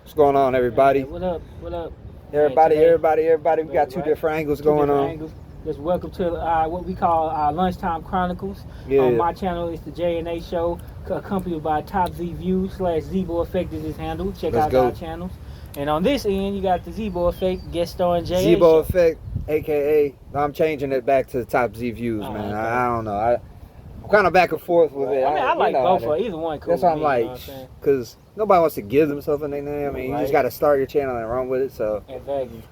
What's going on, everybody? What up? What up? Everybody. Today, We got two different angles going on. Angles. Just welcome to what we call our Lunchtime Chronicles. Yeah. On my channel, it's the J&A Show, accompanied by Top Z View / Zebo Effect is his handle. Check out our channels. And on this end, you got the Zebo Effect, guest starring J.A. Zebo Effect, a.k.a. I'm changing it back to Top Z Views, man. Okay. I don't know. I'm kind of back and forth with it. I mean, I like both of either one cool. That's what I'm like, because nobody wants to give themselves a nickname. I mean, you just got to start your channel and run with it, so. Exactly.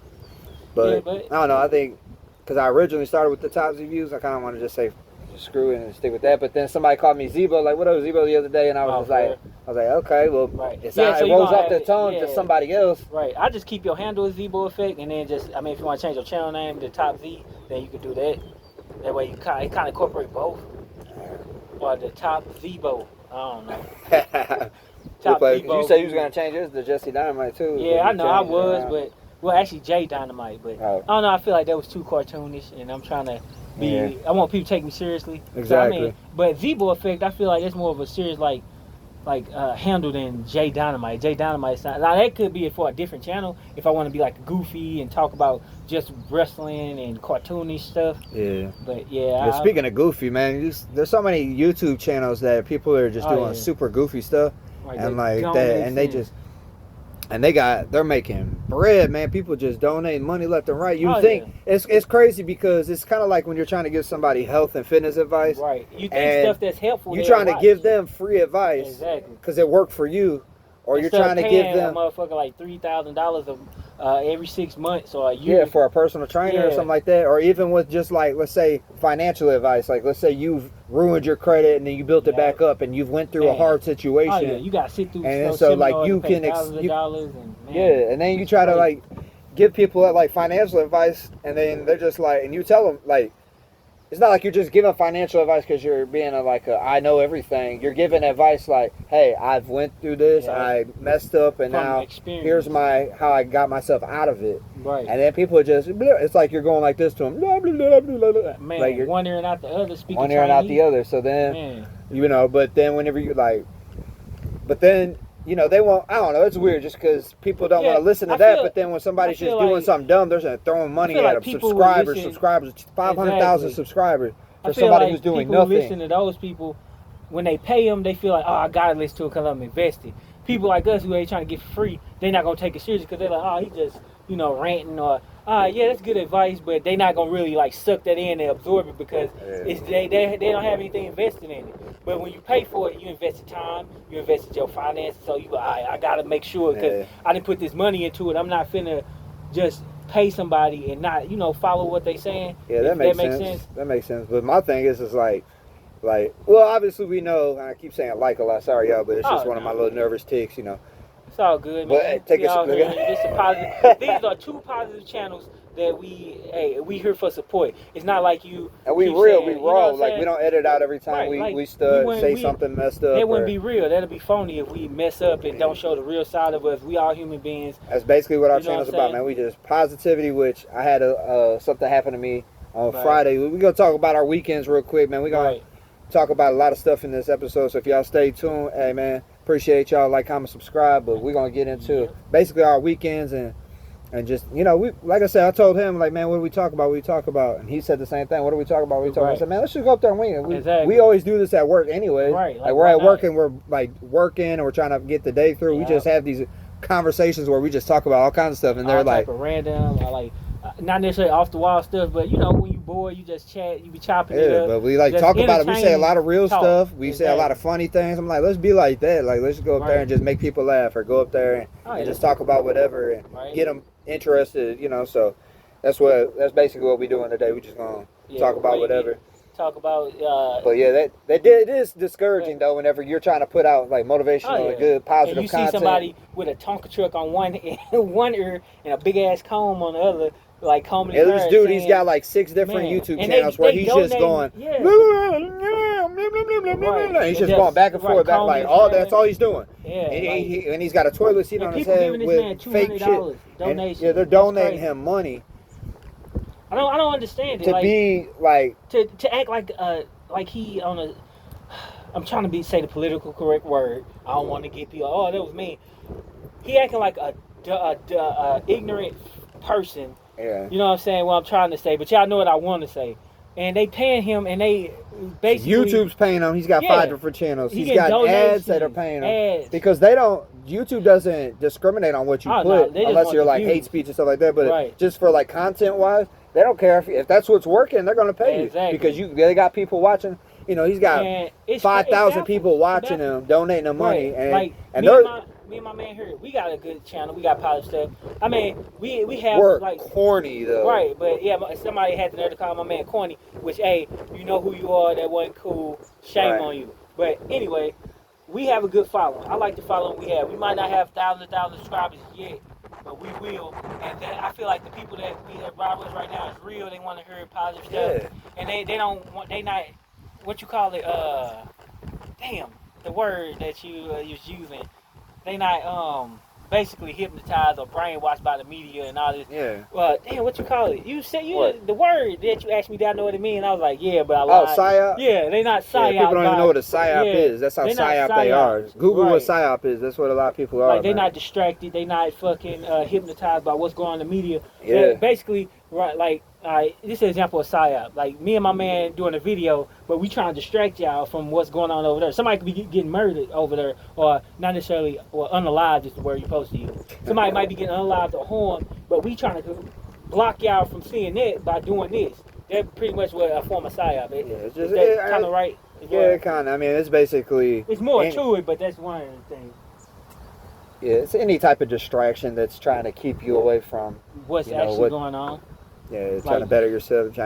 But I don't know. I think, because I originally started with the Top Z Views, I kind of want to just say, screw it and stick with that. But then somebody called me Zebo, like, what up, Zebo, the other day, and I was like, okay, well, it rolls off the tongue to somebody else. Right. I just keep your handle as Zebo Effect, and then just, I mean, if you want to change your channel name to Top Z, then you can do that. That way you kind of incorporate both. Or the Top Zebo. I don't know. Top Zebo. You said you was going to change yours to Jesse Dynamite, too. Yeah, I know, I was, but, well, actually, Jay Dynamite, but I don't know, I feel like that was too cartoonish, and I'm trying to be, I want people to take me seriously. Exactly. So, I mean, but Zebo Effect, I feel like it's more of a serious, handle than Jay Dynamite. Jay Dynamite, now that could be for a different channel if I want to be like goofy and talk about just wrestling and cartoonish stuff. Yeah. But yeah. Speaking of goofy, man, there's so many YouTube channels that people are just doing super goofy stuff, and like that, and they just. And they're making bread, man. People just donating money left and right. You think it's crazy because it's kind of like when you're trying to give somebody health and fitness advice. Right. You think stuff that's helpful. You're trying to give them free advice. Exactly. Because it worked for you. Or you're trying to give them a motherfucker like $3,000 every 6 months or a year. Yeah, for a personal trainer or something like that. Or even with just like, let's say, financial advice. Like, let's say you've ruined your credit and then you built it back up and you've went through a hard situation. Oh, yeah. You got to sit through and so like you can and then you try to like give people like financial advice and then they're just like, and you tell them like, it's not like you're just giving financial advice because you're being I know everything. You're giving advice like, hey, I've went through this, I messed up, and now here's how I got myself out of it. Right. And then people just, it's like you're going like this to them. Blah, blah, blah, blah, blah. Man, like one ear and out the other, speaking one ear and out the other. So then, but then whenever you they won't, I don't know, it's weird just because people don't want to listen to that, but then when somebody's just doing something dumb, they're just throwing money at them. Subscribers, 500,000 subscribers for somebody who's doing nothing. People listen to those people, when they pay them, they feel like, oh, I got to listen to it because I'm invested. People like us who ain't trying to get free, they're not going to take it seriously because they're like, oh, he just, ranting or, yeah, that's good advice, but they're not going to really like suck that in and absorb it because they don't have anything invested in it. But when you pay for it, you invested time, you invested your finances, so you go, I got to make sure because I didn't put this money into it. I'm not finna just pay somebody and not, follow what they saying. Yeah, that makes sense. That makes sense. But my thing is like, well, obviously we know, and I keep saying like a lot, sorry y'all, but it's just one of my little nervous tics, It's all good, man. But take These are two positive channels that we here for support. It's not like you. And we real, we raw. Like we don't edit out every time we say something messed up. That wouldn't be real. That'll be phony if we mess up and don't show the real side of us. We all human beings. That's basically what our channel's about, man. We just positivity. Which I had something happen to me on Friday. We're gonna talk about our weekends real quick, man. We're gonna talk about a lot of stuff in this episode. So if y'all stay tuned, hey man, appreciate y'all. Like, comment, subscribe. But we're gonna get into basically our weekends and just, we, like I said, I told him, like, man, what do we talk about? What do we talk about? And he said the same thing. What do we talk about? What do we talk about? I said, man, let's just go up there and wing it. We always do this at work anyway. Right. Like we're at work and we're, like, working and we're trying to get the day through. Yeah. We just have these conversations where we just talk about all kinds of stuff. And they're like. Random, not necessarily off the wall stuff, but, when you bored, you just chat, you be chopping it up. But we, talk about it. We say a lot of real stuff. We say a lot of funny things. I'm like, let's be like that. Like, let's go up there and just make people laugh or go up there and just talk about whatever and get them interested, so that's basically what we're doing today. We're just gonna talk about whatever. Talk about but yeah, it is discouraging though whenever you're trying to put out like motivational and good positive and you content. See somebody with a Tonka truck on one ear and a big ass comb on the other, like combing his hair. This dude, he's got like 6 different YouTube channels where he's just going he's just going back and forth, that's all he's doing. And he's got a toilet seat on his head with fake shit. Donation. They're donating him money. I don't understand it. To be like to act like he on a. I'm trying to say the political correct word. I don't want to get people. Oh, that was mean. He acting like a ignorant person. Yeah. You know what I'm saying? What I'm trying to say, but y'all know what I want to say. And they paying him, and they basically YouTube's paying him. He's got 5 different channels. He's got ads that are paying him because they don't. YouTube doesn't discriminate on what you put unless you're like hate speech and stuff like that. But just for like content wise, they don't care if that's what's working. They're gonna pay you because they got people watching. You know, he's got 5,000 people watching him, donating him money, and me and my man here, we got a good channel. We got positive stuff. I mean, we have we're like corny though, right? But yeah, somebody had the nerve to call my man corny, which hey, you know who you are. That wasn't cool. Shame on you. But anyway, we have a good following. I like the following we have. We might not have thousands subscribers yet, but we will. And then I feel like the people that we have ride with right now is real. They want to hear positive stuff, and they don't want they not what you call it. Damn, the word that you was using. They not basically hypnotized or brainwashed by the media and all this. Yeah. Well, damn, what you call it? You said the word that you asked me. Did I know what it means? I was like, yeah, but I lied. Oh, psyop. Yeah, they not psyop. Yeah, people don't even know what a psyop is. That's how psyop they are. Google what psyop is. That's what a lot of people are. Like they not distracted. They not fucking hypnotized by what's going on in the media. Yeah. Basically, right? Like, this is an example of psyop. Like me and my man doing a video, but we trying to distract y'all from what's going on over there. Somebody could be getting murdered over there, or not necessarily, or unalived is the word you're supposed to use. Somebody might be getting unalived or harmed, but we trying to block y'all from seeing that by doing this. That's pretty much what a form of psyop is. Yeah, it's just kind of right. Yeah, kind of. I mean, it's basically. It's more to it, but that's one of the things. Yeah, it's any type of distraction that's trying to keep you away from what's actually going on. Yeah, trying to better yourself. You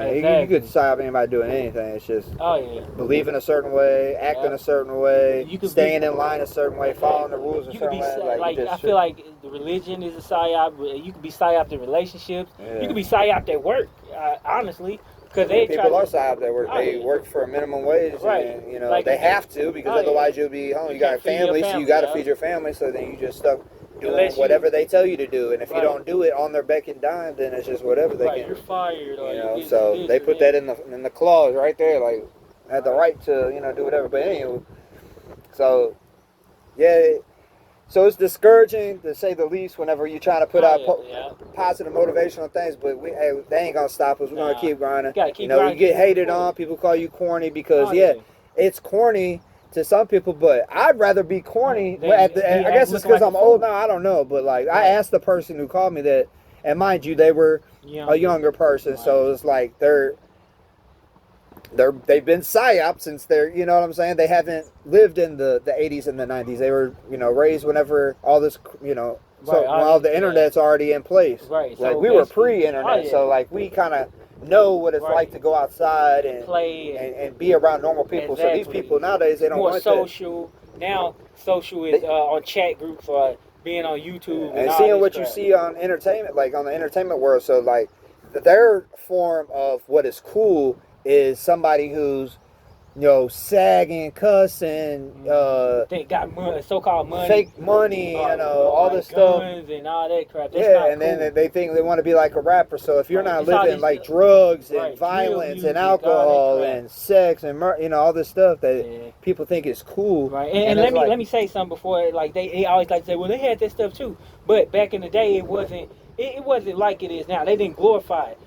could psyop anybody doing anything. It's just believe in a certain way, act in a certain way, staying in line a certain way, following the rules a certain way. I feel like the religion is a psyop. You could be psyoped in relationships. You could be psyoped at work, honestly. Because people are psyoped at work. They work for a minimum wage, and you know they have to because otherwise you'll be home. You got a family, so you got to feed your family. So then you just stuck doing whatever they tell you to do, and if you don't do it on their beck and dime, then it's just whatever they can. You're fired. Or you know, so they put that in the clause right there, like had the right to do whatever. But anyway, so yeah, so it's discouraging to say the least whenever you try to put out positive motivational things. But they ain't gonna stop us. We're gonna keep grinding. You get hated on. People call you corny because it's corny to some people, but I'd rather be corny. I guess it's because I'm old now. I don't know, but like I asked the person who called me that, and mind you, they were a younger person, so it's like they've been psyop since they're, you know what I'm saying? They haven't lived in the 80s and the 90s. They were raised whenever all this all the internet's already in place. Right. Like we were pre-internet, so like we kind of know what it's like to go outside and play and be around normal people. Exactly. So these people nowadays, they don't more want social. That. Now social is on chat groups or being on YouTube and seeing what you see on entertainment, like on the entertainment world. So like their form of what is cool is somebody who's sagging, cussing, they got money, so-called money, fake money, all this stuff, and all that crap. That's and cool. Then they think they want to be like a rapper. So if you're not living like drugs and violence and alcohol and sex and all this stuff that people think is cool, right? And let me say something before, like they always like to say, well, they had that stuff too, but back in the day, it wasn't like it is now. They didn't glorify it.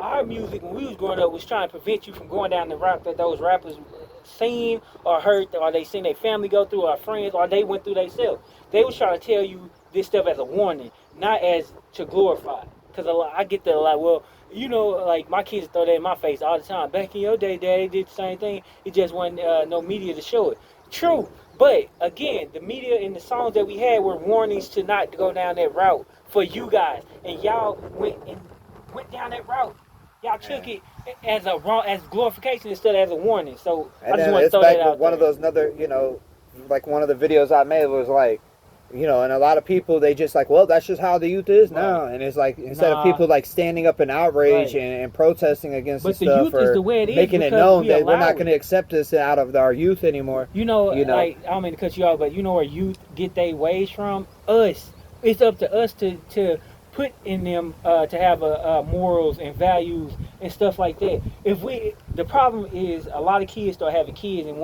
Our music, when we was growing up, was trying to prevent you from going down the route that those rappers seen or heard, or they seen their family go through, or friends, or they went through themselves. They was trying to tell you this stuff as a warning, not as to glorify. Because I get that a lot. Well, like my kids throw that in my face all the time. Back in your day, Daddy did the same thing. It just wasn't no media to show it. True. But again, the media and the songs that we had were warnings to not go down that route for you guys. And y'all went down that route. Y'all took it as glorification instead of as a warning. So I just want to throw that out. One of those like one of the videos I made was like, and a lot of people, they just like, well, that's just how the youth is now. And it's like, instead of people like standing up in outrage and protesting against this stuff, or making it known that we're not going to accept this out of our youth anymore. Like, I don't mean to cut you off, but where youth get their ways from? Us. It's up to us to put in them to have morals and values and stuff like that. The problem is a lot of kids start having kids, and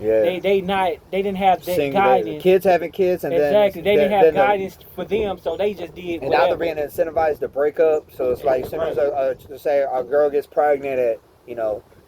Yeah. They didn't have that guidance. Kids having kids, and exactly. then they didn't have guidance for them, so they just did. And whatever. now they're being incentivized to break up. So it's like, as soon as say a girl gets pregnant at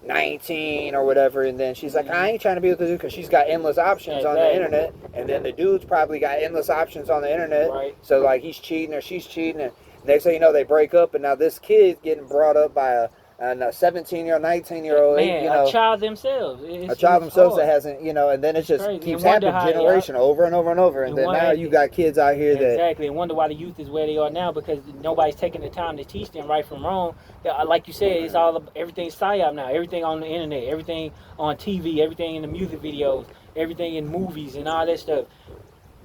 19 or whatever, and then she's like, I ain't trying to be with the dude because she's got endless options on the internet, and then the dude's probably got endless options on the internet. Right. So like he's cheating or she's cheating, and next thing you know they break up, and now this kid's getting brought up by a 17-year-old, 19-year-old, a child themselves. A child themselves that hasn't, and then it just keeps happening generation over and over and over, and then now you got kids out here that exactly, and wonder why the youth is where they are now, because nobody's taking the time to teach them right from wrong. Like you said, it's everything's psyop now. Everything on the internet, everything on TV, everything in the music videos, everything in movies, and all that stuff.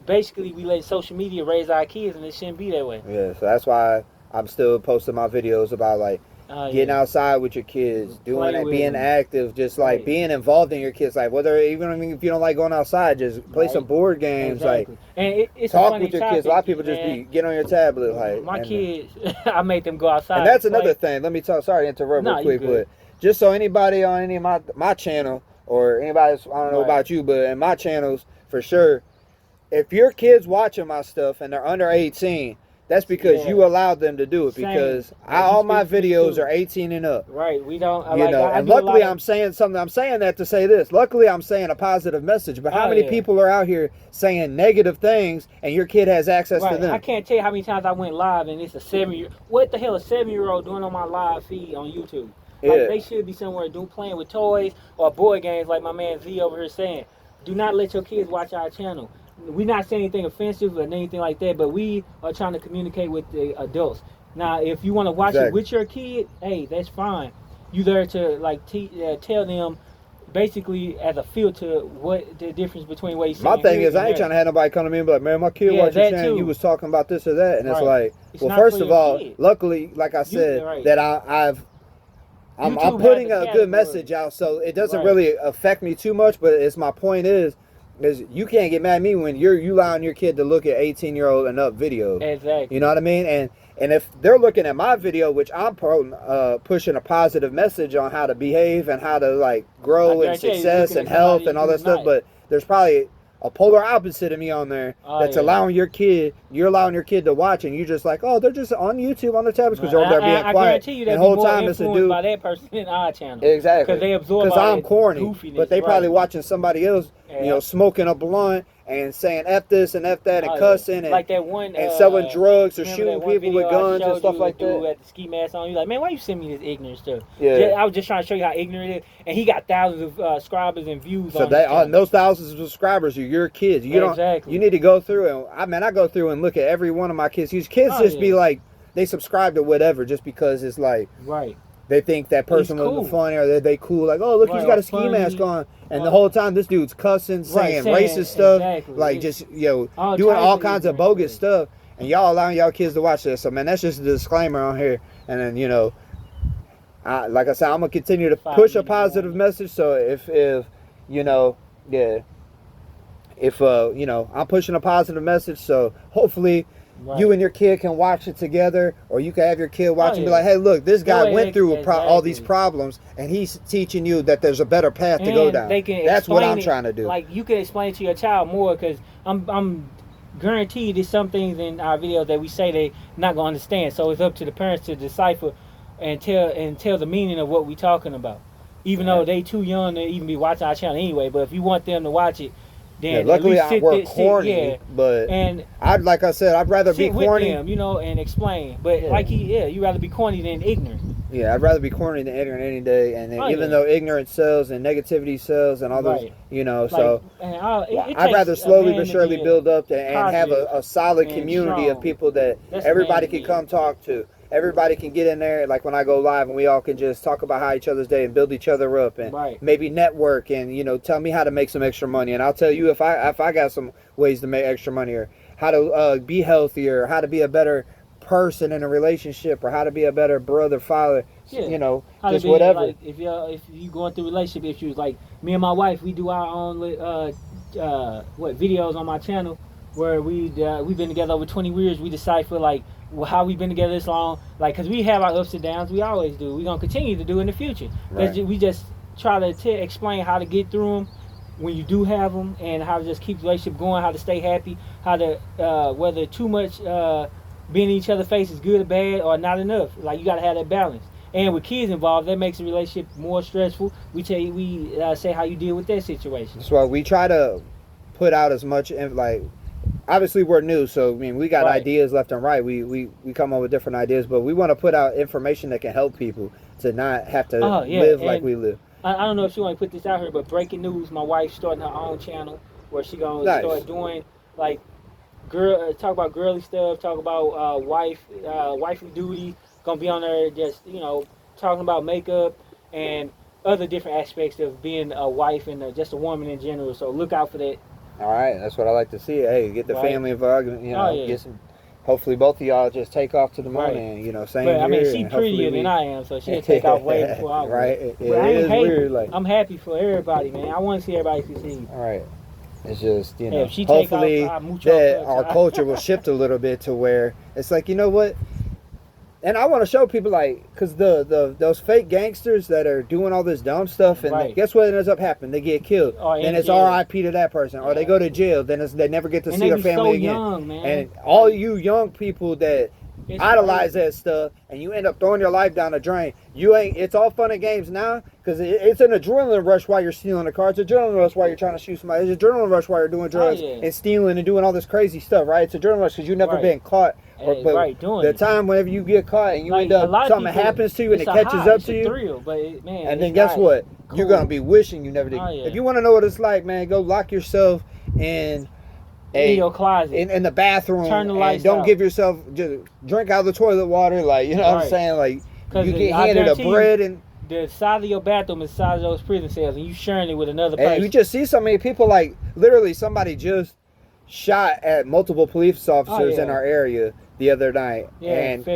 Basically, we let social media raise our kids, and it shouldn't be that way. Yeah, so that's why I'm still posting my videos about like getting outside with your kids, doing it, being active, just like being involved in your kids. Like even if you don't like going outside, just play some board games. Exactly. Like and it's talk with your kids. A lot of people just get on your tablet. Like my kids, I make them go outside. And that's another thing. Let me talk. Sorry to interrupt real quick, but just so anybody on any of my channel or anybody, I don't know about you, but in my channels for sure, if your kids watching my stuff and they're under 18. That's because you allowed them to do it. Because all my videos are 18 and up. Right. We don't. And luckily, I'm saying something. I'm saying that to say this. Luckily, I'm saying a positive message. But how many people are out here saying negative things, and your kid has access to them? I can't tell you how many times I went live, and it's a 7-year. What the hell a 7-year-old doing on my live feed on YouTube? Like, they should be somewhere playing with toys or board games, like my man Z over here saying. Do not let your kids watch our channel. We're not saying anything offensive or anything like that, but we are trying to communicate with the adults. Now, if you want to watch it with your kid, hey, that's fine. You there to tell them basically as a filter what the difference between what he's saying. My thing is, I ain't trying to have nobody come to me and be like, man, my kid watched your channel, you was talking about this or that, and it's like, well, first of all, luckily, like I said, that I'm putting a good message out, so it doesn't really affect me too much. But my point is you can't get mad at me when you allowing your kid to look at 18-year-old and up videos. Exactly. You know what I mean? And if they're looking at my video, which I'm pushing a positive message on how to behave and how to like grow and success and health and all that stuff, but there's probably a polar opposite of me on there that's allowing you're allowing your kid to watch, and you're just like, oh, they're just on YouTube on their tablets because they're being quiet. I guarantee you, the whole time it's a dude by that person in our channel. Exactly. Because they absorb. Because I'm corny, but they probably watching somebody else, smoking a blunt and saying F this and F that and cussing and like that one and selling drugs or shooting people with guns and stuff like that. At the ski mask on, you like, man, why you send me this ignorant stuff? Yeah. I was just trying to show you how ignorant it is, and he got thousands of subscribers and views. So on those thousands of subscribers are your kids. You need to go through and I go through and look at every one of my kids. These kids be like, they subscribe to whatever just because it's like they think that person was funny or they cool. Like, oh, look, he's got a ski mask on. And the whole time, this dude's cussing, saying racist stuff, like just, doing all kinds of bogus stuff. And y'all allowing y'all kids to watch this. So, man, that's just a disclaimer on here. And then, like I said, I'm going to continue to push a positive message. So if I'm pushing a positive message. So hopefully you and your kid can watch it together, or you can have your kid watch and be like, hey, look, this guy went through all these problems, and he's teaching you that there's a better path to go down. That's what I'm trying to do. Like, you can explain it to your child more, because I'm guaranteed there's some things in our videos that we say they not going to understand. So it's up to the parents to decipher and tell the meaning of what we're talking about. Even though they too young to even be watching our channel anyway. But if you want them to watch it, then luckily I work corny, but like I said, I'd rather be corny, with them, and explain. But you rather be corny than ignorant. Yeah, I'd rather be corny than ignorant any day. And then, though ignorance sells and negativity sells and all those, I'd rather slowly but surely build up and have a solid community of people that everybody can come talk to. Everybody can get in there, like when I go live, and we all can just talk about how each other's day and build each other up, and maybe network, and tell me how to make some extra money, and I'll tell you if I got some ways to make extra money, or how to be healthier, or how to be a better person in a relationship, or how to be a better brother, father, just whatever. Like, if you going through relationship issues, like me and my wife, we do our own videos on my channel where we've been together over 20 years. We decipher how we've been together this long, because we have our ups and downs. We always do. We're gonna continue to do in the future. We just try to explain how to get through them when you do have them, and how to just keep the relationship going, how to stay happy, how to whether too much being in each other's face is good or bad or not enough. Like you got to have that balance. And with kids involved, that makes the relationship more stressful. We say how you deal with that situation. That's why we try to put out as much, like, obviously we're new, so I mean we got ideas left and right. We come up with different ideas, but we want to put out information that can help people to not have to live like we live. I don't know if she want to put this out here, but breaking news: my wife's starting her own channel where she gonna start doing like talk about girly stuff, talk about wifey duty. Gonna be on there just talking about makeup and other different aspects of being a wife and just a woman in general. So look out for that. All right, that's what I like to see. Hey, get the family involved. Get some. Hopefully, both of y'all just take off to the moon and same. But I mean, she's prettier than I am, so she'll take off way before I will. Right, it is weird. Like, I'm happy for everybody, man. I want to see everybody succeed. All right, it's just if she hopefully take off, that our culture will shift a little bit to where it's like, you know what. And I want to show people, like, because those fake gangsters that are doing all this dumb stuff, and guess what ends up happening? They get killed. Then it's R.I.P. to that person. Or they go to jail. Then they never get to see their family again. Young, man. And all you young people that idolize that stuff, and you end up throwing your life down the drain. It's all fun and games now, because it's an adrenaline rush while you're stealing a car. It's an adrenaline rush while you're trying to shoot somebody. It's an adrenaline rush while you're doing drugs and stealing and doing all this crazy stuff, right? It's an adrenaline rush because you've never been caught. The time whenever you get caught and you end up, something happens to you and it catches up to you. Thrill, but and then guess what? Cool. You're going to be wishing you never did. If you want to know what it's like, man, go lock yourself in your closet. In the bathroom. Turn the lights don't out. Give yourself, just drink out of the toilet water. Like, you know what I'm saying? Like, you get handed a bread and... The size of your bathroom is the size of those prison cells, and you sharing it with another person. And you just see so many people, like, literally somebody just shot at multiple police officers in our area the other night, and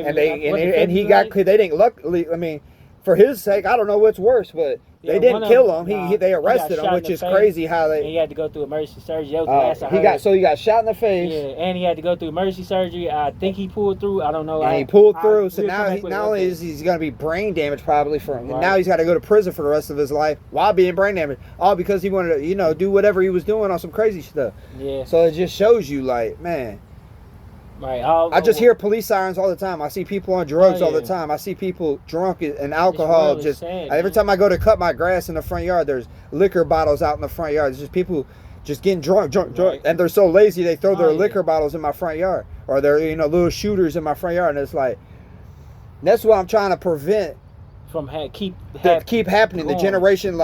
he got, they didn't, luckily, I mean, for his sake, I don't know what's worse, but they didn't kill him. They arrested him, which is crazy how they. And he had to go through emergency surgery. That was the last I heard. He got shot in the face. Yeah, and he had to go through emergency surgery. I think he pulled through. I don't know. And he pulled through. So now not only is he's going to be brain damaged probably and now he's got to go to prison for the rest of his life while being brain damaged, all because he wanted to do whatever he was doing on some crazy stuff. Yeah. So it just shows you, like, man. Right. I just hear police sirens all the time. I see people on drugs all the time. I see people drunk and alcohol. Really sad, every time I go to cut my grass in the front yard, there's liquor bottles out in the front yard. It's just people just getting drunk, and they're so lazy they throw their liquor bottles in my front yard, or they're little shooters in my front yard, and it's like that's what I'm trying to prevent from keep happening. The generation,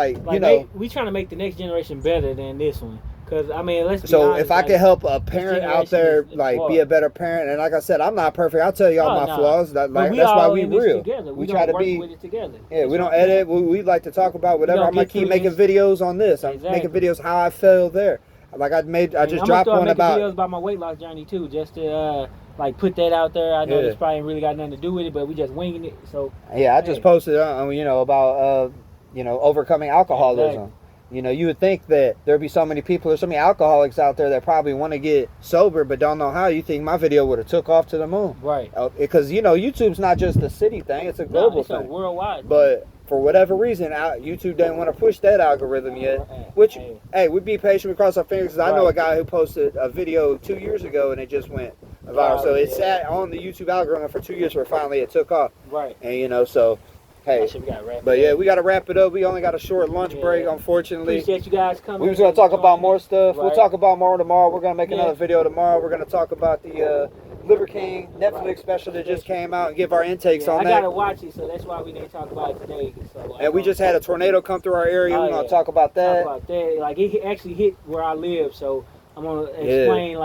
we trying to make the next generation better than this one. Because, I mean, let's be honest, if I can help a parent out there, be a better parent, and like I said, I'm not perfect. I'll tell y'all my flaws. That's why we real. We try to be with it together. Yeah, we don't edit. We like to talk about whatever. I'm gonna keep making videos on this. I'm making videos how I failed there. Like I just dropped one about videos about my weight loss journey too, just to put that out there. I know this probably ain't really got nothing to do with it, but we just winging it. So I just posted about overcoming alcoholism. Exactly. You would think that there'd be so many people, there's so many alcoholics out there that probably want to get sober but don't know how. You think my video would have took off to the moon. Right. Because, YouTube's not just a city thing, it's a global thing. It's worldwide. But for whatever reason, YouTube didn't want to push that algorithm yet. Which, hey, we'd be patient, we cross our fingers. Because I know a guy who posted a video 2 years ago and it just went viral. So it sat on the YouTube algorithm for 2 years where finally it took off. Right. And, so... Hey, we got to wrap it up. We only got a short lunch break, unfortunately. Appreciate you guys coming. We was going to talk about more stuff. We'll talk about more tomorrow. We're going to make another video tomorrow. We're going to talk about the Liver King Netflix special that just came out and give our intakes on that. I got to watch it, so that's why we didn't talk about it today. So, and we just had a tornado come through our area. We're going to talk about that. It actually hit where I live, so I'm going to explain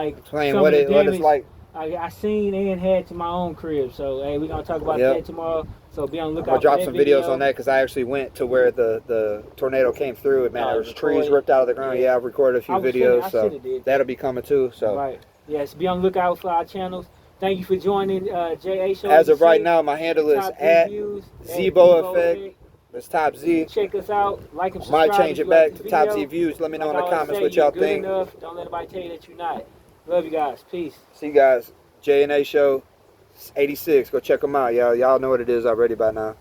what it's like. I seen and had to my own crib, so hey, we're gonna talk about that tomorrow. So be on the lookout. I'm gonna drop some videos on that because I actually went to where the tornado came through. And man, there was trees ripped out of the ground. Yeah, I've recorded a few videos, so that'll be coming too. So yes, be on the lookout for our channels. Thank you for joining JA Show. As of right now, my handle is at Zebo Effect. It's Top Z. Check us out. Like and subscribe. Might change it back to Top Z Views. Let me know in the comments what y'all think. Don't let anybody tell you that you're not. Love you guys. Peace. See you guys. J&A Show 86. Go check them out, y'all. Y'all know what it is already by now.